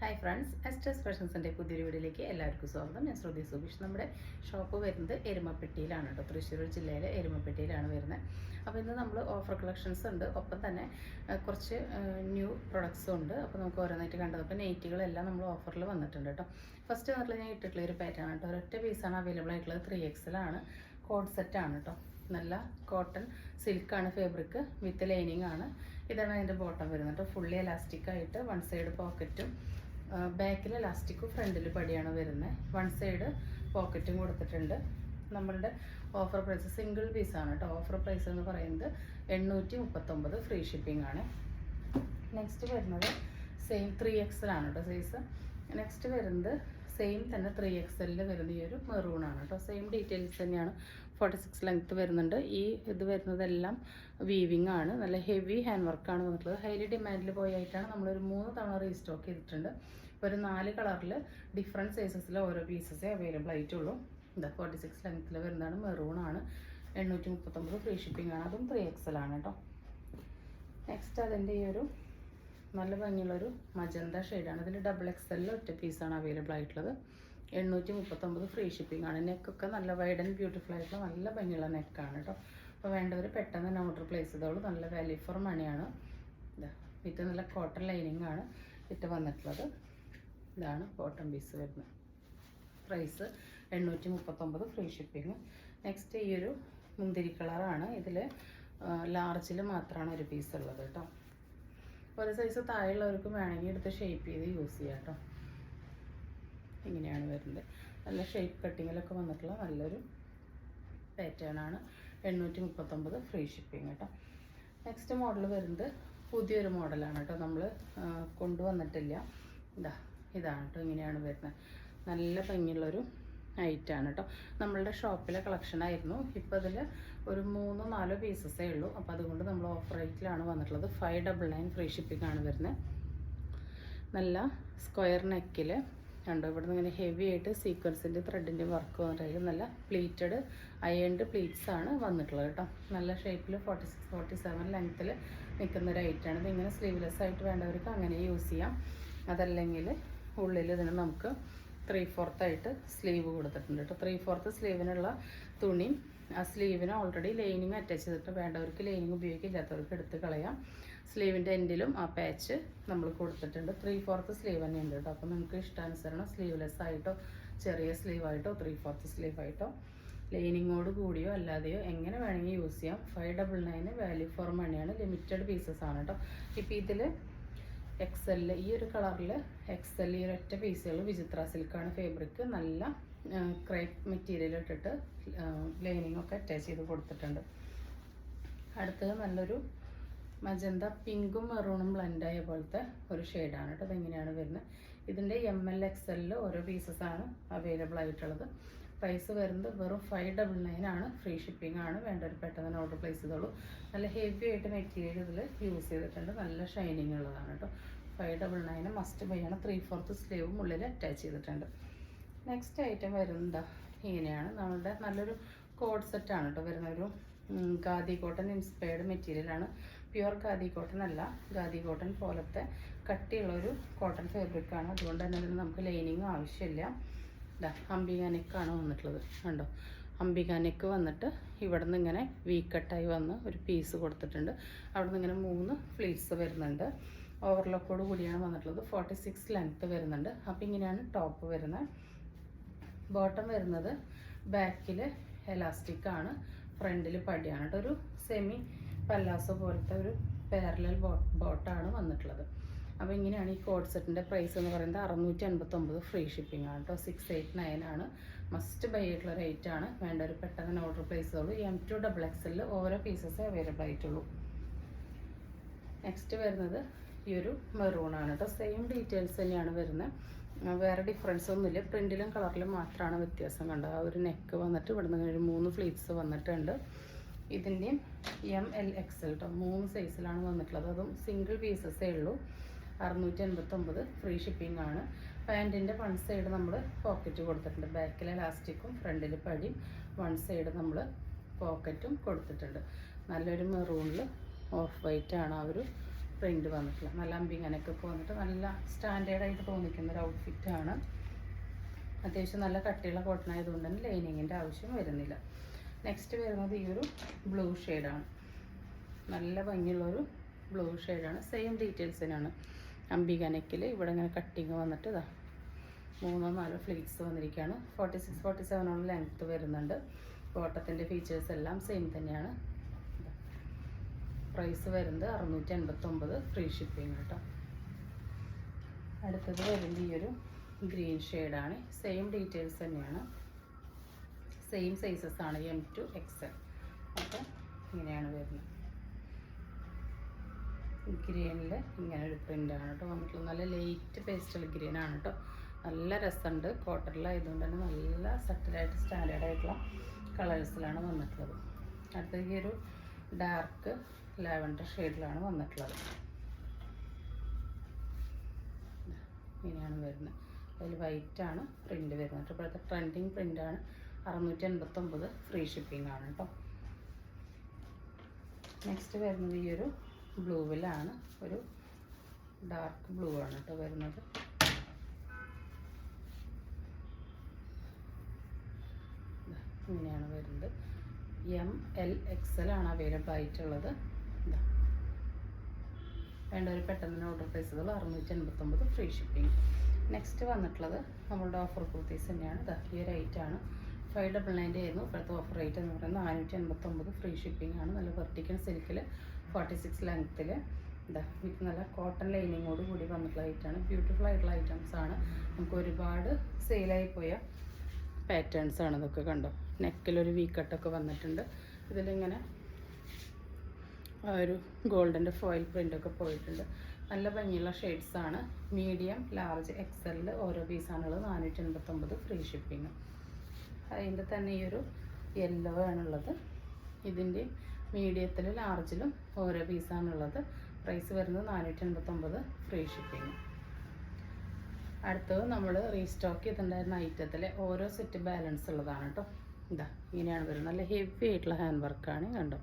Hi friends, എസ്റ്റേഴ്സ് ഫാഷൻസിൻ്റെ പുതിയൊരു വീഡിയോയിലേക്ക് എല്ലാവർക്കും സ്വാഗതം. ഞാൻ ശ്രുതി സുബീഷ്. നമ്മുടെ ഷോപ്പ് വരുന്നത് എരുമപ്പെട്ടിയിലാണ് കേട്ടോ, തൃശ്ശൂർ ജില്ലയിലെ എരുമപ്പെട്ടിയിലാണ് വരുന്നത്. അപ്പോൾ ഇന്ന് നമ്മൾ ഓഫർ കളക്ഷൻസ് ഉണ്ട്, ഒപ്പം തന്നെ കുറച്ച് ന്യൂ പ്രൊഡക്ട്സും ഉണ്ട്. അപ്പോൾ നമുക്ക് ഓരോന്നായിട്ട് കണ്ടത്. അപ്പോൾ നെയ്റ്റുകളെല്ലാം നമ്മൾ ഓഫറിൽ വന്നിട്ടുണ്ട് കേട്ടോ. ഫസ്റ്റ് വന്നിട്ടുള്ള ഞാൻ ഇട്ടിട്ടുള്ള ഒരു പാറ്റേൺ കേട്ടോ, ഒരൊറ്റ പീസാണ് അവൈലബിൾ ആയിട്ടുള്ളത്. 3XL ആണ്, കോഡ് സെറ്റാണ് കേട്ടോ. നല്ല കോട്ടൺ സിൽക്കാണ് ഫാബ്രിക്, വിത്ത് ലൈനിങ് ആണ്. ഇതാണ് അതിൻ്റെ ബോട്ടം വരുന്നത് കേട്ടോ. ഫുള്ളി എലാസ്റ്റിക് ആയിട്ട് വൺ സൈഡ് പോക്കറ്റും ബാക്കിൽ എലാസ്റ്റിക്കും ഫ്രണ്ടിൽ പടിയാണ് വരുന്നത്. വൺ സൈഡ് പോക്കറ്റും കൊടുത്തിട്ടുണ്ട്. നമ്മളുടെ ഓഫർ പ്രൈസ് സിംഗിൾ പീസാണ് കേട്ടോ. ഓഫർ പ്രൈസ് എന്ന് പറയുന്നത് 839, ഫ്രീ ഷിപ്പിംഗ് ആണ്. നെക്സ്റ്റ് വരുന്നത് സെയിം 3XL ആണ് കേട്ടോ സൈസ്. നെക്സ്റ്റ് വരുന്നത് സെയിം തന്നെ 3XL വരുന്ന ഈ ഒരു മെറൂൺ ആണ് കേട്ടോ. സെയിം ഡീറ്റെയിൽസ് തന്നെയാണ്. 46 ലെങ്ത്ത് വരുന്നുണ്ട്. ഈ ഇത് വരുന്നതെല്ലാം വീവിങ് ആണ്. നല്ല ഹെവി ഹാൻഡ് വർക്കാണ് വന്നിട്ടുള്ളത്. ഹൈലി ഡിമാൻഡിൽ പോയായിട്ടാണ് നമ്മളൊരു 3 തവണ റീസ്റ്റോക്ക് ചെയ്തിട്ടുണ്ട്. ഒരു 4 കളറിൽ ഡിഫറെൻറ്റ് സൈസസിൽ ഓരോ പീസസേ അവൈലബിൾ ആയിട്ടുള്ളൂ. ഇതാ 46 ലെങ്ത്തിൽ വരുന്നതാണ്, മെറൂൺ ആണ്. 839, ഫ്രീ ഷിപ്പിംഗ് ആണ്. അതും 3XL ആണ് കേട്ടോ. നെക്സ്റ്റ് അതിൻ്റെ ഈ ഒരു നല്ല ഭംഗിയുള്ളൊരു മജന്ത ഷെയ്ഡാണ്. ഇതിൽ XXL ഒറ്റ പീസാണ് അവൈലബിൾ ആയിട്ടുള്ളത്. 839, ഫ്രീ ഷിപ്പിംഗ് ആണ്. നെക്കൊക്കെ നല്ല വൈഡ് ആൻഡ് ബ്യൂട്ടിഫുൾ ആയിട്ടുള്ള നല്ല ഭംഗിയുള്ള നെക്കാണ് കേട്ടോ. അപ്പോൾ വേണ്ടവർ പെട്ടെന്ന് തന്നെ ഓർഡർ പ്ലേസ് ചെയ്തോളൂ. നല്ല വാല്യൂ ഫോർ മണിയാണ്. ഇതാ വിത്ത് നല്ല കോട്ടൺ ലൈനിങ് ആണ് ഇട്ട് വന്നിട്ടുള്ളത്. ഇതാണ് ബോട്ടം പീസ് വരുന്നത്. Price 839, free shipping. നെക്സ്റ്റ് ഈ ഒരു മുന്തിരി കളറാണ്. ഇതിൽ ലാർജിൽ മാത്രമാണ് ഒരു പീസ് ഉള്ളത് കേട്ടോ. ഒരു സൈസ് താഴെയുള്ളവർക്ക് വേണമെങ്കിൽ എടുത്ത് ഷേപ്പ് ചെയ്ത് യൂസ് ചെയ്യാം കേട്ടോ. ഇങ്ങനെയാണ് വരുന്നത്. നല്ല ഷേപ്പ് കട്ടിങ്ങിലൊക്കെ വന്നിട്ടുള്ള നല്ലൊരു പാറ്റേൺ ആണ്. 839, ഫ്രീ ഷിപ്പിംഗ് കേട്ടോ. നെക്സ്റ്റ് മോഡൽ വരുന്നത് പുതിയൊരു മോഡലാണ് കേട്ടോ. നമ്മൾ കൊണ്ടുവന്നിട്ടില്ല. ഇതാണ് കേട്ടോ. ഇങ്ങനെയാണ് വരുന്നത്. നല്ല ഭംഗിയുള്ളൊരു ഐറ്റാണ് കേട്ടോ. നമ്മളുടെ ഷോപ്പിലെ കളക്ഷനായിരുന്നു. ഇപ്പോൾ അതിൽ ഒരു 3-4 പീസസേ ഉള്ളൂ. അപ്പോൾ അതുകൊണ്ട് നമ്മൾ ഓഫർ റേറ്റിലാണ് വന്നിട്ടുള്ളത്. 599, ഫ്രീ ഷിപ്പിംഗ് ആണ് വരുന്നത്. നല്ല സ്ക്വയർ നെക്കിൽ കണ്ടോ, ഇവിടെ നിന്ന് ഇങ്ങനെ ഹെവി ആയിട്ട് സീക്വൻസിൻ്റെ ത്രെഡിൻ്റെ വർക്ക് വന്നിട്ട് നല്ല പ്ലീറ്റഡ് അയൺഡ് പ്ലീറ്റ്സ് ആണ് വന്നിട്ടുള്ളത് കേട്ടോ. നല്ല ഷേപ്പിൽ 46-47 ലെങ്ത്തിൽ നിൽക്കുന്ന ഒരു ഐറ്റാണ്. ഇതിങ്ങനെ സ്ലീവ്ലെസ് ആയിട്ട് വേണ്ടവർക്ക് അങ്ങനെ യൂസ് ചെയ്യാം. അതല്ലെങ്കിൽ ഉള്ളിൽ ഇതിന് നമുക്ക് 3/4 ആയിട്ട് സ്ലീവ് കൊടുത്തിട്ടുണ്ട് കേട്ടോ. 3/4 സ്ലീവിനുള്ള തുണി ആ സ്ലീവിന് ഓൾറെഡി ലൈനിങ് അറ്റാച്ച് ചെയ്തിട്ട് വേണ്ടവർക്ക് ലൈനിങ് ഉപയോഗിക്കില്ലാത്തവർക്ക് എടുത്ത് കളയാം. സ്ലീവിൻ്റെ എൻഡിലും ആ പാച്ച് നമ്മൾ കൊടുത്തിട്ടുണ്ട്. 3/4 സ്ലീവ് തന്നെ ഉണ്ട് കേട്ടോ. അപ്പോൾ നമുക്ക് ഇഷ്ടാനുസരണം സ്ലീവ്ലെസ് ആയിട്ടോ ചെറിയ സ്ലീവായിട്ടോ 3/4 സ്ലീവായിട്ടോ ലൈനിങ്ങോട് കൂടിയോ അല്ലാതെയോ എങ്ങനെ വേണമെങ്കിൽ യൂസ് ചെയ്യാം. 599, വാല്യൂ ഫോർ മണിയാണ്. ലിമിറ്റഡ് പീസസ് ആണ് കേട്ടോ. ഇപ്പോൾ ഇതിൽ XL ഈ ഒരു കളറിൽ XL ഈ ഒരൊറ്റ പീസുകൾ വിചിത്ര സിൽക്കാണ് ഫാബ്രിക്. നല്ല ക്രേപ്പ് മെറ്റീരിയൽ ഇട്ടിട്ട് ലൈനിങ് ഒക്കെ അറ്റാച്ച് ചെയ്ത് കൊടുത്തിട്ടുണ്ട്. അടുത്തത് നല്ലൊരു മജന്ത പിങ്കും മെറൂണും ബ്ലെൻഡായ പോലത്തെ ഒരു ഷെയ്ഡാണ് കേട്ടോ. അതെങ്ങനെയാണ് വരുന്നത്. ഇതിൻ്റെ ML XL ഓരോ പീസസാണ് അവൈലബിൾ ആയിട്ടുള്ളത്. പ്രൈസ് വരുന്നത് വെറും 599 ആണ്. ഫ്രീ ഷിപ്പിംഗ് ആണ്. വേണ്ടവർ പെട്ടെന്ന് തന്നെ ഓർഡർ പ്ലേസ് ചെയ്തോളൂ. നല്ല ഹെവി ആയിട്ട് മെറ്റീരിയൽ ഇതിൽ യൂസ് ചെയ്തിട്ടുണ്ട്. നല്ല ഷൈനിങ് ഉള്ളതാണ് കേട്ടോ. 599 മസ്റ്റ് ബൈ ആണ്. 3/4 സ്ലീവും ഉള്ളിൽ അറ്റാച്ച് ചെയ്തിട്ടുണ്ട്. നെക്സ്റ്റ് ഐറ്റം വരുന്നത് ഇങ്ങനെയാണ്. നമ്മളുടെ നല്ലൊരു കോഡ് സെറ്റാണ് കേട്ടോ വരുന്നൊരു ഖാദി കോട്ടൺ ഇൻസ്പയർഡ് മെറ്റീരിയലാണ്. പ്യുവർ ഖാദി കോട്ടൺ അല്ല, ഖാദി കോട്ടൺ പോലത്തെ കട്ടിയുള്ളൊരു കോട്ടൺ ഫാബ്രിക്കാണ്. അതുകൊണ്ട് തന്നെ ഇതിന് നമുക്ക് ലൈനിങ് ആവശ്യമില്ല. അംബിക നെക്കാണ് വന്നിട്ടുള്ളത് കണ്ടോ. അംബിക നെക്ക് വന്നിട്ട് ഇവിടെ നിന്ന് ഇങ്ങനെ വീക്കട്ടായി വന്ന് ഒരു പീസ് കൊടുത്തിട്ടുണ്ട്. അവിടെ നിന്ന് ഇങ്ങനെ 3 ഫ്ലീറ്റ്സ് വരുന്നുണ്ട്. ഓവർലോക്കോട് കൂടിയാണ് വന്നിട്ടുള്ളത്. 46 ലെങ്ത്ത് വരുന്നുണ്ട്. അപ്പോൾ ഇങ്ങനെയാണ് ടോപ്പ് വരുന്നത്. ബോട്ടം വരുന്നത് ബാക്കിൽ എലാസ്റ്റിക് ആണ്, ഫ്രണ്ടിൽ പടിയാണ് കേട്ടോ. ഒരു സെമി പല്ലാസോ പോലത്തെ ഒരു പാരലൽ ബോട്ടാണ് വന്നിട്ടുള്ളത്. അപ്പോൾ ഇങ്ങനെയാണ് ഈ കോഡ് സെറ്റിൻ്റെ പ്രൈസ് എന്ന് പറയുന്നത്. 689, ഫ്രീ ഷിപ്പിംഗ് ആണ് കേട്ടോ. 689 ആണ്. മസ്റ്റ് ബൈ ആയിട്ടുള്ള റേറ്റ് ആണ്. വേണ്ടവർ പെട്ടെന്ന് തന്നെ ഓർഡർ പ്ലേസ് ചെയ്തോളൂ. M2 XXL ഓരോ പീസസേ അവൈലബിൾ ആയിട്ടുള്ളൂ. നെക്സ്റ്റ് വരുന്നത് ഈ ഒരു മെറൂൺ ആണ് കേട്ടോ. സെയിം ഡീറ്റെയിൽസ് തന്നെയാണ് വരുന്നത്. വേറെ ഡിഫറൻസ് ഒന്നുമില്ല. പ്രിൻറ്റിലും കളറിലും മാത്രമാണ് വ്യത്യാസം കണ്ടത്. ആ ഒരു നെക്ക് വന്നിട്ട് ഇവിടെ നിന്ന് ഒരു 3 ഫ്ലീറ്റ്സ് വന്നിട്ടുണ്ട്. ഇതിൻ്റെയും ML XL കേട്ടോ 3 സൈസിലാണ് വന്നിട്ടുള്ളത്. അതും സിംഗിൾ പീസസേ ഉള്ളൂ. 689, ഫ്രീ ഷിപ്പിംഗ് ആണ്. പാൻറ്റിൻ്റെ വൺ സൈഡ് നമ്മൾ പോക്കറ്റ് കൊടുത്തിട്ടുണ്ട്. ബാക്കിൽ എലാസ്റ്റിക്കും ഫ്രണ്ടിൽ പടിയും വൺ സൈഡ് നമ്മൾ പോക്കറ്റും കൊടുത്തിട്ടുണ്ട്. നല്ലൊരു മെറൂണിൽ ഓഫ് വൈറ്റ് ആണ് ആ ഒരു പ്രിൻറ്റ് വന്നിട്ടില്ല. നല്ല അമ്പിങ്ങനൊക്കെ വന്നിട്ട് നല്ല സ്റ്റാൻഡേർഡായിട്ട് തോന്നിക്കുന്ന ഒരു ഔട്ട്ഫിറ്റാണ്. അത്യാവശ്യം നല്ല കട്ടിയുള്ള കോട്ടൺ ആയതുകൊണ്ട് തന്നെ ലൈനിങ്ങിൻ്റെ ആവശ്യം വരുന്നില്ല. നെക്സ്റ്റ് വരുന്നത് ഈ ഒരു ബ്ലൂ ഷെയ്ഡാണ്. നല്ല ഭംഗിയുള്ളൊരു ബ്ലൂ ഷെയ്ഡാണ്. സെയിം ഡീറ്റെയിൽസിനാണ്. അംബിക നെക്കിൽ ഇവിടെ ഇങ്ങനെ കട്ടിങ് വന്നിട്ട് ഇതാ 3-4 ഫ്ലീറ്റ്സ് വന്നിരിക്കുകയാണ്. 46-47 ലെങ്ത്ത് വരുന്നുണ്ട്. ബോട്ടത്തിൻ്റെ ഫീച്ചേഴ്സ് എല്ലാം സെയിം തന്നെയാണ്. പ്രൈസ് വരുന്നത് 689, ഫ്രീ ഷിപ്പിംഗ് കേട്ടോ. അടുത്തത് വരുന്നത് ഈ ഒരു ഗ്രീൻ ഷെയ്ഡാണ്. സെയിം ഡീറ്റെയിൽസ് തന്നെയാണ്. സെയിം സൈസസ് ആണ് M to XL. അപ്പോൾ ഇങ്ങനെയാണ് വരുന്നത്. ഗ്രീനിൽ ഇങ്ങനെ ഒരു പ്രിൻ്റാണ് കേട്ടോ വന്നിട്ടുള്ളത്. നല്ല ലൈറ്റ് പേസ്റ്റൽ ഗ്രീൻ ആണ് കേട്ടോ. നല്ല രസമുണ്ട്. കോട്ടണിലായതുകൊണ്ട് തന്നെ നല്ല സെറ്റിലായിട്ട് സ്റ്റാൻഡേർഡായിട്ടുള്ള കളേഴ്സിലാണ് വന്നിട്ടുള്ളത്. അടുത്ത ഈ ഒരു ഡാർക്ക് ലാവൻഡർ ഷെയ്ഡിലാണ് വന്നിട്ടുള്ളത്. ഇങ്ങനെയാണ് വരുന്നത്. അതിൽ വൈറ്റാണ് പ്രിൻ്റ് വരുന്നത്. ഇപ്പോഴത്തെ ട്രെൻഡിങ് പ്രിൻ്റാണ്. 689, ഫ്രീ ഷിപ്പിംഗ് ആണ് കേട്ടോ. നെക്സ്റ്റ് വരുന്നത് ഈ ഒരു ബ്ലൂവിലാണ്. ഒരു ഡാർക്ക് ബ്ലൂ ആണ് കേട്ടോ വരുന്നത്. ഇങ്ങനെയാണ് വരുന്നത്. ML XL ആണ് അവൈലബിൾ ആയിട്ടുള്ളത്. വേണ്ടവർ പെട്ടെന്ന് തന്നെ ഓർഡർ പ്ലേസ് ചെയ്തോളൂ. 689, ഫ്രീ ഷിപ്പിംഗ്. നെക്സ്റ്റ് വന്നിട്ടുള്ളത് നമ്മളുടെ ഓഫർ കുർത്തീസ് തന്നെയാണ്. ഈ ഒരു റേറ്റാണ് 599 ആയിരുന്നു. ഇപ്പോഴത്തെ ഓഫർ റേറ്റ് എന്ന് പറയുന്നത് 489, ഫ്രീ ഷിപ്പിംഗ് ആണ്. നല്ല വെർട്ടിക്കൽ സിൽക്കിൽ 46 ലെങ്ത്തിൽ വിത്ത് നല്ല കോട്ടൺ ലൈനിങ്ങോട് കൂടി വന്നിട്ടുള്ള ഐറ്റാണ്. ബ്യൂട്ടിഫുൾ ആയിട്ടുള്ള ഐറ്റംസ് ആണ്. നമുക്ക് ഒരുപാട് സെയിലായി പോയ പാറ്റേൺസ് ആണ് ഇതൊക്കെ. കണ്ടോ, നെക്കിലൊരു വി കട്ടൊക്കെ വന്നിട്ടുണ്ട്. ഇതിലിങ്ങനെ ഒരു ഗോൾഡിൻ്റെ ഫോയിൽ പ്രിൻ്റൊക്കെ പോയിട്ടുണ്ട്. നല്ല ഭംഗിയുള്ള ഷെയ്ഡ്സാണ്. മീഡിയം, ലാർജ്, XL ഓരോ പീസാണുള്ളത്. 489, ഫ്രീ ഷിപ്പിംഗ്. അതിൻ്റെ തന്നെ ഈ ഒരു യെല്ലോ ആണുള്ളത്. ഇതിൻ്റെ മീഡിയത്തിലും ലാർജിലും ഓരോ പീസാണുള്ളത്. പ്രൈസ് വരുന്നത് 489, ഫ്രീ ഷിപ്പിംഗ്. അടുത്തത് നമ്മൾ റീസ്റ്റോക്ക് ചെയ്തിട്ടുണ്ടായിരുന്ന ഐറ്റത്തിൽ ഓരോ സെറ്റ് ബാലൻസ് ഉള്ളതാണ് കേട്ടോ. ഇങ്ങനെയാണ് വരുന്നത്. നല്ല ഹെവി ആയിട്ടുള്ള ഹാൻഡ് വർക്കാണ്. കണ്ടോ,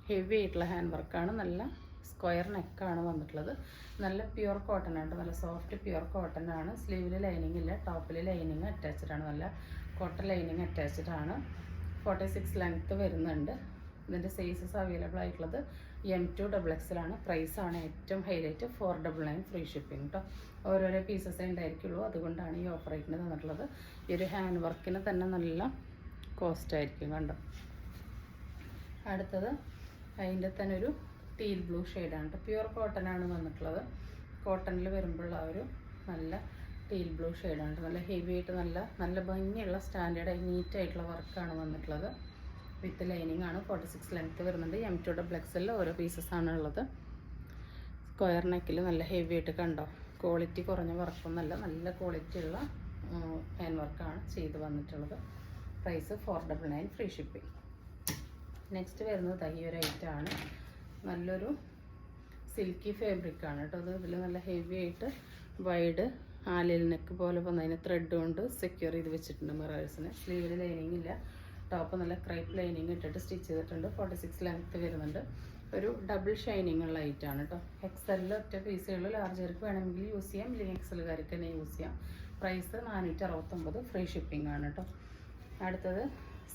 ഹെവി ആയിട്ടുള്ള ഹാൻഡ് വർക്കാണ്. നല്ല സ്ക്വയർ നെക്കാണ് വന്നിട്ടുള്ളത്. നല്ല പ്യുവർ കോട്ടൺ ആണ്. നല്ല സോഫ്റ്റ് പ്യുവർ കോട്ടൺ ആണ്. സ്ലീവിൽ ലൈനിങ് ഇല്ല, ടോപ്പിൽ ലൈനിങ് അറ്റാച്ച്ഡ് ആണ്. നല്ല കോട്ടൺ ലൈനിങ് അറ്റാച്ച്ഡ് ആണ്. 46 ലെങ്ത്ത് വരുന്നുണ്ട്. ഇതിൻ്റെ സൈസസ് അവൈലബിൾ ആയിട്ടുള്ളത് M to XXL ആണ്. പ്രൈസാണ് ഏറ്റവും ഹൈലൈറ്റ്. 499, ഫ്രീ ഷിപ്പിംഗ് കേട്ടോ. ഓരോരോ പീസസേ ഉണ്ടായിരിക്കുള്ളൂ. അതുകൊണ്ടാണ് ഈ ഓഫർ റേറ്റിന് തന്നിട്ടുള്ളത്. ഈ ഒരു ഹാൻഡ് വർക്കിന് തന്നെ നല്ല കോസ്റ്റ് ആയിരിക്കും. കണ്ടോ, അടുത്തത് അതിൻ്റെ തന്നെ ഒരു ടീൽ ബ്ലൂ ഷെയ്ഡാണ് കേട്ടോ. പ്യുവർ കോട്ടൺ ആണ് വന്നിട്ടുള്ളത്. കോട്ടണിൽ വരുമ്പോഴുള്ള ഒരു നല്ല ടീൽ ബ്ലൂ ഷെയ്ഡാണ്. നല്ല ഹെവി ആയിട്ട് നല്ല ഭംഗിയുള്ള സ്റ്റാൻഡേർഡ് നീറ്റായിട്ടുള്ള വർക്കാണ് വന്നിട്ടുള്ളത്. വിത്ത് ലൈനിങ് ആണ്. 46 ലെങ്ത്ത് വരുന്നുണ്ട്. M to XXL ഓരോ പീസസാണ് ഉള്ളത്. സ്ക്വയർ നെക്കിൽ നല്ല ഹെവി ആയിട്ട്. കണ്ടോ, ക്വാളിറ്റി കുറഞ്ഞ വർക്കൊന്നല്ല, നല്ല ക്വാളിറ്റി ഉള്ള ഹാൻഡ് വർക്കാണ് ചെയ്ത് വന്നിട്ടുള്ളത്. Price 499, free shipping. നെക്സ്റ്റ് വരുന്നത് ഈ ഒരു ഐറ്റമാണ്. നല്ലൊരു സിൽക്കി ഫാബ്രിക്കാണ് കേട്ടോ. അത് ഇതിൽ നല്ല ഹെവി ആയിട്ട് വൈഡ് ആലിൽ നെക്ക് പോലെ വന്നതിന് ത്രെഡ് കൊണ്ട് സെക്യൂർ ചെയ്ത് വെച്ചിട്ടുണ്ട് മിറേഴ്സിന്. സ്ലീവിൽ ലൈനിങ് ഇല്ല. ടോപ്പ് നല്ല ക്രൈപ്പ് ലൈനിങ് ഇട്ടിട്ട് സ്റ്റിച്ച് ചെയ്തിട്ടുണ്ട്. 46 ലെങ്ത്ത് വരുന്നുണ്ട്. ഒരു ഡബിൾ ഷൈനിങ് ഉള്ള ഐറ്റാണ് കേട്ടോ. XL ഒറ്റ പീസുകൾ, ലാർജർക്ക് വേണമെങ്കിൽ യൂസ് ചെയ്യാം, ഇല്ലെങ്കിൽ XLകാർക്ക് തന്നെ യൂസ് ചെയ്യാം. പ്രൈസ് 469, ഫ്രീ ഷിപ്പിംഗ് ആണ് കേട്ടോ. അടുത്തത്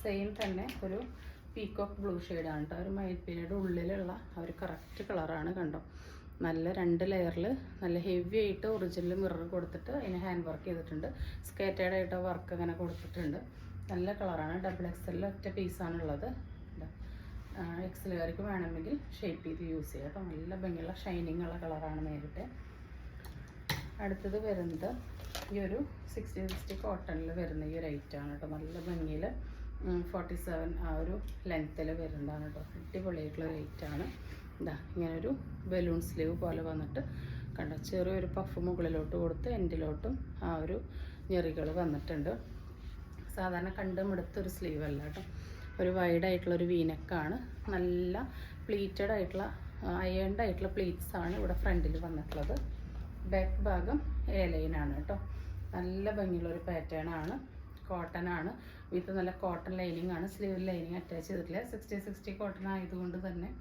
സെയിം തന്നെ ഒരു പീക്കോക്ക് ബ്ലൂ ഷെയ്ഡാണ് കേട്ടോ. ഒരു മയിൽപ്പീലിയുടെ ഉള്ളിലുള്ള ആ ഒരു കറക്റ്റ് കളറാണ്. കണ്ടോ, നല്ല 2 ലെയറിൽ നല്ല ഹെവി ആയിട്ട് ഒറിജിനൽ മിറർ കൊടുത്തിട്ട് അതിന് ഹാൻഡ് വർക്ക് ചെയ്തിട്ടുണ്ട്. സ്കേറ്റേഡ് ആയിട്ട് വർക്ക് അങ്ങനെ കൊടുത്തിട്ടുണ്ട്. നല്ല കളറാണ്. XXL ഒറ്റ പീസാണുള്ളത്. XLകാർക്ക് വേണമെങ്കിൽ ഷേപ്പ് ചെയ്ത് യൂസ് ചെയ്യാം കേട്ടോ. നല്ല ഭംഗിയുള്ള ഷൈനിങ് ഉള്ള കളറാണ് നേരിട്ട്. അടുത്തത് വരുന്നത് ഈ ഒരു 60 കോട്ടണിൽ വരുന്ന ഈ ഒരു ഐറ്റാണ് കേട്ടോ. നല്ല ഭംഗിയിൽ 47 ആ ഒരു ലെങ്ത്തിൽ വരുന്നതാണ് കേട്ടോ. അടിപൊളിയായിട്ടുള്ള ഒരു ഐറ്റാണ്. ഇങ്ങനൊരു ബലൂൺ സ്ലീവ് പോലെ വന്നിട്ട് കണ്ടോ, ചെറിയൊരു പഫ് മുകളിലോട്ട് കൊടുത്ത് എൻഡിലോട്ടും ആ ഒരു ഞെറികൾ വന്നിട്ടുണ്ട്. സാധാരണ കണ്ടുമെടുത്തൊരു സ്ലീവ് അല്ല കേട്ടോ. ഒരു വൈഡായിട്ടുള്ളൊരു വീനക്കാണ്. നല്ല പ്ലീറ്റഡ് ആയിട്ടുള്ള അയേൺഡ് ആയിട്ടുള്ള പ്ലീറ്റ്സ് ആണ് ഇവിടെ ഫ്രണ്ടിൽ വന്നിട്ടുള്ളത്. ബാക്ക് ഭാഗം എ ലൈനാണ് കേട്ടോ. നല്ല ഭംഗിയുള്ളൊരു പാറ്റേൺ ആണ്. കോട്ടൺ ആണ്. വിത്ത് നല്ല കോട്ടൺ ലൈനിങ് ആണ്. സ്ലീവ് ലൈനിങ് അറ്റാച്ച് ചെയ്തിട്ടില്ല. 60 കോട്ടൺ ആയതുകൊണ്ട് തന്നെ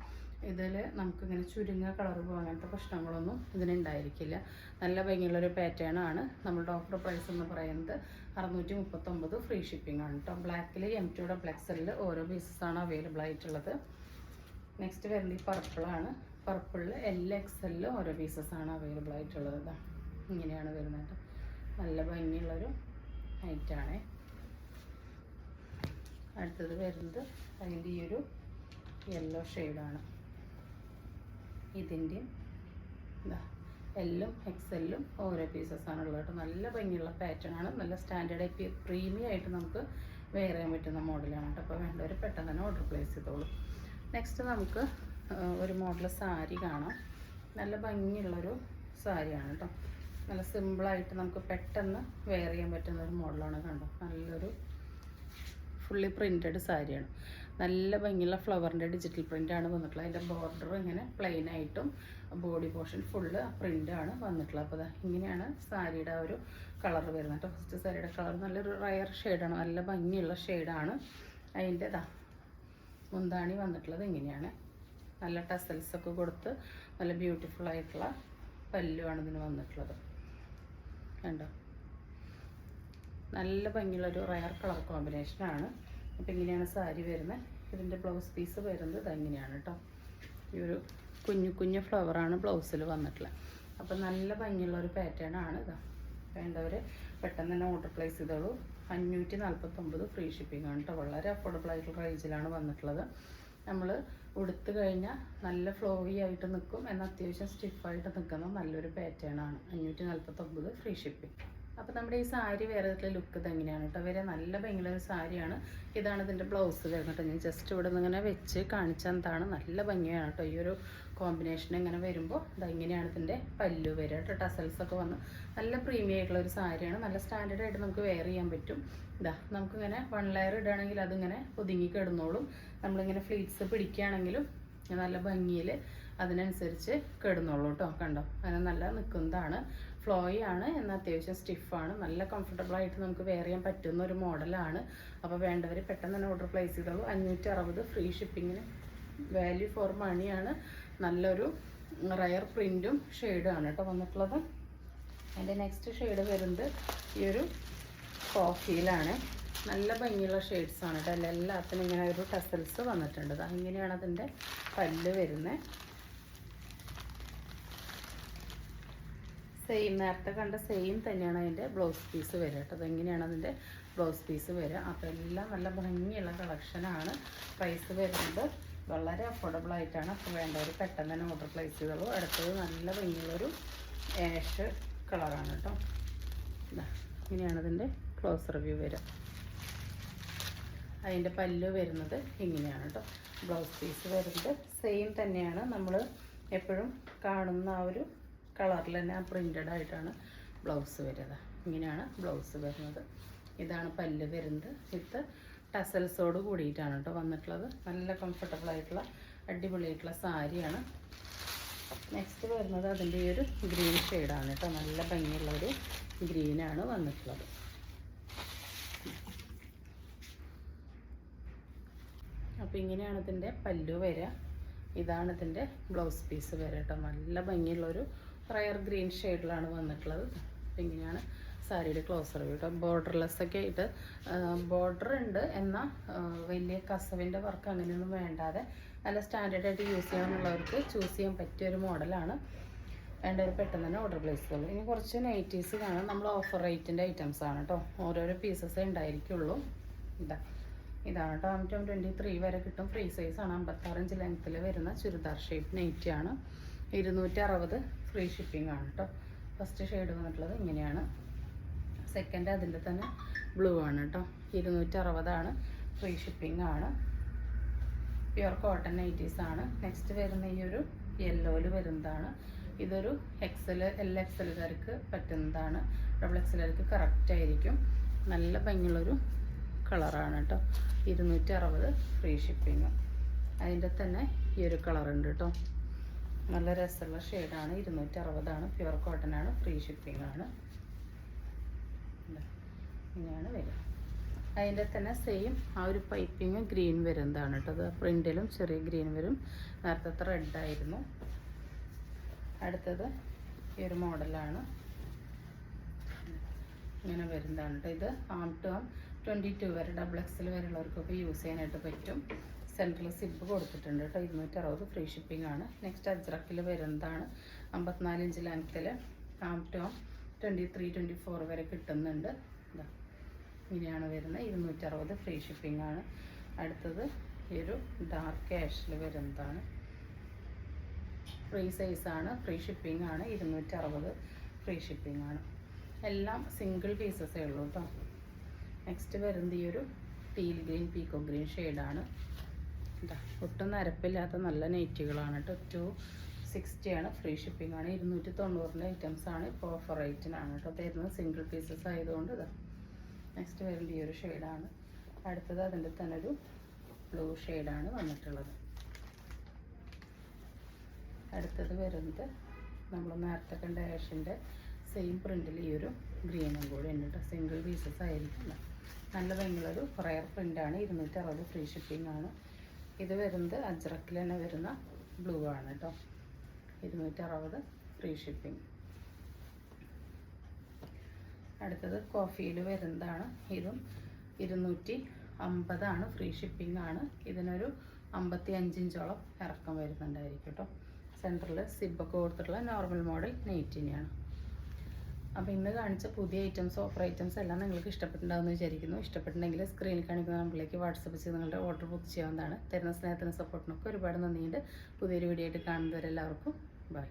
ഇതിൽ നമുക്കിങ്ങനെ ചുരുങ്ങ കളർ പോകും അങ്ങനത്തെ പ്രശ്നങ്ങളൊന്നും ഇതിനുണ്ടായിരിക്കില്ല. നല്ല ഭംഗിയുള്ളൊരു പാറ്റേൺ ആണ്. നമ്മളുടെ ഓഫർ പ്രൈസ് എന്ന് പറയുന്നത് 639 ഫ്രീ ഷിപ്പിംഗ് ആണ് കേട്ടോ. ബ്ലാക്കിൽ M2 ഡബിൾ XL ഓരോ പീസസാണ് അവൈലബിൾ ആയിട്ടുള്ളത്. നെക്സ്റ്റ് വരുന്നത് ഈ പർപ്പിളാണ്. പർപ്പിളിൽ LXL ഓരോ പീസസാണ് അവൈലബിൾ ആയിട്ടുള്ളത്. ഇങ്ങനെയാണ് വരുന്നത്. നല്ല ഭംഗിയുള്ളൊരു ഐറ്റാണേ. അടുത്തത് വരുന്നത് അതിൻ്റെ ഈ ഒരു യെല്ലോ ഷെയ്ഡാണ്. ഇതിൻ്റെയും എല്ലും XLും ഓരോ പീസസാണ് ഉള്ളത് കേട്ടോ. നല്ല ഭംഗിയുള്ള പാറ്റേൺ ആണ്. നല്ല സ്റ്റാൻഡേർഡ് പ്രീമിയം ആയിട്ട് നമുക്ക് വെയർ ചെയ്യാൻ പറ്റുന്ന മോഡലാണ് കേട്ടോ. അപ്പോൾ വേണ്ടവർ പെട്ടെന്ന് തന്നെ ഓർഡർ പ്ലേസ് ചെയ്തോളൂ. നെക്സ്റ്റ് നമുക്ക് ഒരു മോഡൽ സാരി കാണാം. നല്ല ഭംഗിയുള്ളൊരു സാരിയാണ് കേട്ടോ. നല്ല സിമ്പിളായിട്ട് നമുക്ക് പെട്ടെന്ന് വെയർ ചെയ്യാൻ പറ്റുന്ന ഒരു മോഡലാണ്. കണ്ടോ, നല്ലൊരു ഫുള്ളി പ്രിൻറ്റഡ് സാരിയാണ്. നല്ല ഭംഗിയുള്ള ഫ്ലവറിൻ്റെ ഡിജിറ്റൽ പ്രിൻ്റാണ് വന്നിട്ടുള്ളത്. അതിൻ്റെ ബോർഡർ ഇങ്ങനെ പ്ലെയിൻ ആയിട്ടും ബോഡി പോർഷൻ ഫുള്ള് പ്രിൻ്റാണ് വന്നിട്ടുള്ളത്. അപ്പോൾ ഇങ്ങനെയാണ് സാരിയുടെ ഒരു കളർ വരുന്നത് കേട്ടോ. ഫസ്റ്റ് സാരിയുടെ കളർ നല്ലൊരു റയർ ഷെയ്ഡാണ്. നല്ല ഭംഗിയുള്ള ഷെയ്ഡാണ്. അതിൻ്റെ മുന്താണി വന്നിട്ടുള്ളത് ഇങ്ങനെയാണ്. നല്ല ടസൽസൊക്കെ കൊടുത്ത് നല്ല ബ്യൂട്ടിഫുൾ ആയിട്ടുള്ള പല്ലുവാണ് ഇതിന് വന്നിട്ടുള്ളത്. കണ്ടോ, നല്ല ഭംഗിയുള്ളൊരു റയർ കളർ കോമ്പിനേഷനാണ്. അപ്പോൾ ഇങ്ങനെയാണ് സാരി വരുന്നത്. ഇതിൻ്റെ ബ്ലൗസ് പീസ് വരുന്നത് ഇതെങ്ങനെയാണ് കേട്ടോ. ഈ ഒരു കുഞ്ഞു കുഞ്ഞു ഫ്ലവറാണ് ബ്ലൗസിൽ വന്നിട്ടുള്ളത്. അപ്പോൾ നല്ല ഭംഗിയുള്ളൊരു പാറ്റേൺ ആണ്. വേണ്ടവർ പെട്ടെന്ന് തന്നെ ഓർഡർ പ്ലേസ് ചെയ്തോളൂ. 549 ഫ്രീ ഷിപ്പിംഗ് ആണ് കേട്ടോ. വളരെ അഫോർഡബിൾ ആയിട്ടുള്ള റേഞ്ചിലാണ് വന്നിട്ടുള്ളത്. നമ്മൾ ഉടുത്ത് കഴിഞ്ഞാൽ നല്ല ഫ്ലോയി ആയിട്ട് നിൽക്കും, എന്നാൽ അത്യാവശ്യം സ്റ്റിഫായിട്ട് നിൽക്കുന്ന നല്ലൊരു പാറ്റേൺ ആണ്. 549 ഫ്രീ ഷിപ്പിംഗ്. അപ്പോൾ നമ്മുടെ ഈ സാരി വേറെ ലുക്ക് ഇതെങ്ങനെയാണ് കേട്ടോ. വേറെ നല്ല ഭംഗിയുള്ളൊരു സാരിയാണ്. ഇതാണ് ഇതിൻ്റെ ബ്ലൗസ് വരുന്നത് കേട്ടോ. ഞാൻ ജസ്റ്റ് ഇവിടെ നിന്ന് ഇങ്ങനെ വെച്ച് കാണിച്ചതാണ്. നല്ല ഭംഗിയാണ് കേട്ടോ. ഈ ഒരു കോമ്പിനേഷൻ ഇങ്ങനെ വരുമ്പോൾ ഇതെങ്ങനെയാണ് ഇതിൻ്റെ പല്ലു വരിക കേട്ടോ. ടസൽസൊക്കെ വന്ന് നല്ല പ്രീമിയം ആയിട്ടുള്ള ഒരു സാരിയാണ്. നല്ല സ്റ്റാൻഡേർഡ് ആയിട്ട് നമുക്ക് വെയർ ചെയ്യാൻ പറ്റും. നമുക്കിങ്ങനെ 1 ലെയർ ഇടുകയാണെങ്കിൽ അതിങ്ങനെ ഒതുങ്ങി കിടന്നോളും. നമ്മളിങ്ങനെ ഫ്ലീറ്റ്സ് പിടിക്കുകയാണെങ്കിലും നല്ല ഭംഗിയിൽ അതിനനുസരിച്ച് കിടന്നോളൂ കേട്ടോ. കണ്ടോ, അങ്ങനെ നല്ല നിൽക്കുന്നതാണ്. ഫ്ലോയി ആണ്, എന്നാൽ അത്യാവശ്യം സ്റ്റിഫാണ്. നല്ല കംഫർട്ടബിളായിട്ട് നമുക്ക് വെയർ ചെയ്യാൻ പറ്റുന്ന ഒരു മോഡലാണ്. അപ്പോൾ വേണ്ടവർ പെട്ടെന്ന് തന്നെ ഓർഡർ പ്ലേസ് ചെയ്തോളൂ. 560 ഫ്രീ ഷിപ്പിങ്ങിന് വാല്യൂ ഫോർ മണിയാണ്. നല്ലൊരു റയർ പ്രിൻറ്റും ഷെയ്ഡാണ് കേട്ടോ വന്നിട്ടുള്ളത്. അതിൻ്റെ നെക്സ്റ്റ് ഷെയ്ഡ് വരുന്നത് ഈ ഒരു കോഫിയിലാണ്. നല്ല ഭംഗിയുള്ള ഷെയ്ഡ്സാണ് കേട്ടോ. എല്ലാത്തിനും ഇങ്ങനെ ഒരു ടസൽസ് വന്നിട്ടുണ്ട്. അങ്ങനെയാണ് അതിൻ്റെ പല്ല് വരുന്നത്. സെയിം നേരത്തെ കണ്ട സെയിം തന്നെയാണ് അതിൻ്റെ ബ്ലൗസ് പീസ് വരിക കേട്ടോ. അതെങ്ങനെയാണ് അതിൻ്റെ ബ്ലൗസ് പീസ് വരിക. അപ്പോൾ എല്ലാം നല്ല ഭംഗിയുള്ള കളക്ഷനാണ്. പ്രൈസ് വരുന്നത് വളരെ അഫോർഡബിൾ ആയിട്ടാണ്. അപ്പോൾ വേണ്ടവർ പെട്ടെന്ന് തന്നെ ഓർഡർ പ്ലേസ് ചെയ്തോളൂ. അടുത്തത് നല്ല ഭംഗിയുള്ളൊരു ആഷ് കളറാണ് കേട്ടോ. ഇങ്ങനെയാണ് അതിൻ്റെ ക്ലോസ് റിവ്യൂ വരിക. അതിൻ്റെ പല്ല് വരുന്നത് ഇങ്ങനെയാണ് കേട്ടോ. ബ്ലൗസ് പീസ് വരുന്നത് സെയിം തന്നെയാണ്. നമ്മൾ എപ്പോഴും കാണുന്ന ആ ഒരു കളറിൽ തന്നെ പ്രിൻ്റഡ് ആയിട്ടാണ് ബ്ലൗസ് വരുന്നത്. ഇങ്ങനെയാണ് ബ്ലൗസ് വരുന്നത്. ഇതാണ് പല്ല് വരുന്നത്. ഇത് ടസൽസോട് കൂടിയിട്ടാണ് കേട്ടോ വന്നിട്ടുള്ളത്. നല്ല കംഫർട്ടബിൾ ആയിട്ടുള്ള അടിപൊളിയായിട്ടുള്ള സാരിയാണ്. നെക്സ്റ്റ് വരുന്നത് അതിൻ്റെ ഈ ഒരു ഗ്രീൻ ഷെയ്ഡാണ് കേട്ടോ. നല്ല ഭംഗിയുള്ളൊരു ഗ്രീനാണ് വന്നിട്ടുള്ളത്. അപ്പോൾ ഇങ്ങനെയാണ് ഇതിൻ്റെ പല്ലു വരിക. ഇതാണ് ഇതിൻ്റെ ബ്ലൗസ് പീസ് വരിക കേട്ടോ. നല്ല ഭംഗിയുള്ളൊരു റയർ ഗ്രീൻ ഷെയ്ഡിലാണ് വന്നിട്ടുള്ളത്. അപ്പോൾ ഇങ്ങനെയാണ് സാരിയുടെ ക്ലോസർ കേട്ടോ. ബോർഡർലെസ് ഒക്കെ ആയിട്ട് ബോർഡർ ഉണ്ട്, എന്നാൽ വലിയ കസവിൻ്റെ വർക്ക് അങ്ങനെയൊന്നും വേണ്ടാതെ നല്ല സ്റ്റാൻഡേർഡായിട്ട് യൂസ് ചെയ്യണമെന്നുള്ളവർക്ക് ചൂസ് ചെയ്യാൻ പറ്റിയൊരു മോഡലാണ്. വേണ്ടവർ പെട്ടെന്ന് തന്നെ ഓർഡർ പ്ലേസ് ചെയ്യുള്ളൂ. ഇനി കുറച്ച് നൈറ്റീസ് കാണാം. നമ്മൾ ഓഫർ റേറ്റിൻ്റെ ഐറ്റംസ് ആണ് കേട്ടോ. ഓരോരോ പീസസേ ഉണ്ടായിരിക്കുള്ളൂ. ഇതാണ് കേട്ടോ. 23 വരെ കിട്ടും. ഫ്രീ സൈസാണ്. 56 ഇഞ്ച് ലെങ്ത്തിൽ വരുന്ന ചുരിദാർ ഷേപ്പ് നൈറ്റിയാണ്. 260 ഫ്രീ ഷിപ്പിംഗ് ആണ് കേട്ടോ. ഫസ്റ്റ് ഷെയ്ഡ് വന്നിട്ടുള്ളത് ഇങ്ങനെയാണ്. സെക്കൻഡ് അതിൻ്റെ തന്നെ ബ്ലൂ ആണ് കേട്ടോ. 260 ഫ്രീ ഷിപ്പിംഗ് ആണ്. പ്യുർ കോട്ടൺ നൈറ്റീസ് ആണ്. നെക്സ്റ്റ് വരുന്ന ഈ ഒരു യെല്ലോയിൽ വരുന്നതാണ്. ഇതൊരു LXLകാർക്ക് പറ്റുന്നതാണ്. XXLകാർക്ക് കറക്റ്റ് ആയിരിക്കും. നല്ല ഭംഗിയുള്ളൊരു കളറാണ് കേട്ടോ. 260 ഫ്രീ ഷിപ്പിംഗ്. അതിൻ്റെ തന്നെ ഈ ഒരു കളറുണ്ട് കേട്ടോ. നല്ല രസമുള്ള ഷെയ്ഡാണ്. 260 പ്യുർ കോട്ടൺ ആണ്. ഫ്രീ ഷിപ്പിംഗ് ആണ്. ഇങ്ങനെയാണ് വരിക. അതിൻ്റെ തന്നെ സെയിം ആ ഒരു പൈപ്പിങ് ഗ്രീൻ വരുന്നതാണ് കേട്ടോ. അത് പ്രിൻറ്റിലും ചെറിയ ഗ്രീൻ വരും. നേരത്തെ റെഡ് ആയിരുന്നു. അടുത്തത് ഈ ഒരു മോഡലാണ്, ഇങ്ങനെ വരുന്നതാണ് കേട്ടോ. ഇത് ആം ടു ആം 22 വരെ XXL വരെയുള്ളവർക്കൊക്കെ യൂസ് ചെയ്യാനായിട്ട് പറ്റും. സെൻട്രൽ സിബ് കൊടുത്തിട്ടുണ്ട് കേട്ടോ. 260 ഫ്രീ ഷിപ്പിംഗ് ആണ്. നെക്സ്റ്റ് അജ്രക്കിൽ വരുന്നതാണ്. 54 ഇഞ്ച് ലെങ്ത്തിൽ ആം ടു ആം 23, 24 വരെ കിട്ടുന്നുണ്ട്. ഇതാ ഇങ്ങനെയാണ് വരുന്നത്. 260 ഫ്രീ ഷിപ്പിംഗ് ആണ്. അടുത്തത് ഈ ഒരു ഡാർക്ക് ആഷിൽ വരുന്നതാണ്. ഫ്രീ സൈസാണ്, ഫ്രീ ഷിപ്പിംഗ് ആണ്. 260 ഫ്രീ ഷിപ്പിംഗ് ആണ്. എല്ലാം സിംഗിൾ പീസസേ ഉള്ളൂ കേട്ടോ. നെക്സ്റ്റ് വരുന്നത് ഈ ഒരു ടീൽ ഗ്രീൻ പീക്കോ ഗ്രീൻ ഷെയ്ഡാണ്. ഇതാ ഒട്ടും നരപ്പില്ലാത്ത നല്ല നെറ്റുകളാണ് കേട്ടോ. 260 ആണ്, ഫ്രീ ഷിപ്പിംഗ് ആണ്. 290 ഐറ്റംസ് ആണ്. ഇപ്പോൾ ഓഫർ റേറ്റിനാണ് കേട്ടോ തരുന്നത്. സിംഗിൾ പീസസ് ആയതുകൊണ്ട് ഇതാ. നെക്സ്റ്റ് വരുന്നത് ഈ ഒരു ഷെയ്ഡാണ്. അടുത്തത് അതിൻ്റെ തന്നെ ഒരു ബ്ലൂ ഷെയ്ഡാണ് വന്നിട്ടുള്ളത്. അടുത്തത് വരുന്നത് നമ്മൾ നേരത്തെ കണ്ട ആഷിൻ്റെ സെയിം പ്രിൻറ്റിൽ ഈ ഒരു ഗ്രീനും കൂടി ഉണ്ട് കേട്ടോ. സിംഗിൾ പീസസ് ആയിരിക്കില്ല. നല്ല ഭംഗിയുള്ളൊരു റയർ പ്രിൻ്റാണ്. 260 ഫ്രീ ഷിപ്പിംഗ് ആണ്. ഇത് വരുന്നത് അജ്രക്കിൽ തന്നെ വരുന്ന ബ്ലൂ ആണ് കേട്ടോ. 260 ഫ്രീ ഷിപ്പിംഗ്. അടുത്തത് കോഫിയിൽ വരുന്നതാണ്. ഇതും 250 ആണ്, ഫ്രീ ഷിപ്പിംഗ് ആണ്. ഇതിനൊരു 55 ഇഞ്ചോളം ഇറക്കം വരുന്നുണ്ടായിരിക്കും കേട്ടോ. സെൻറ്ററിൽ സിബൊക്കെ കൊടുത്തിട്ടുള്ള നോർമൽ മോഡൽ നെയ്റ്റിനെയാണ്. അപ്പോൾ ഇന്ന് കാണിച്ച പുതിയ ഐറ്റംസ്, ഓഫർ ഐറ്റംസ് എല്ലാം നിങ്ങൾക്ക് ഇഷ്ടപ്പെട്ടിട്ടുണ്ടാകുമെന്ന് വിചാരിക്കുന്നു. ഇഷ്ടപ്പെട്ടിട്ടുണ്ടെങ്കിൽ സ്ക്രീനിൽ കാണിക്കുന്ന നമ്പറിലേക്ക് വാട്സപ്പ് ചെയ്ത് നിങ്ങളുടെ ഓർഡർ ബുക്ക് ചെയ്യാവുന്നതാണ്. തരുന്ന സ്നേഹത്തിനും സപ്പോർട്ടിനൊക്കെ ഒരുപാട് നന്ദിയുണ്ട്. പുതിയൊരു വീഡിയോ ആയിട്ട് കാണുന്നവരെല്ലാവർക്കും ബൈ.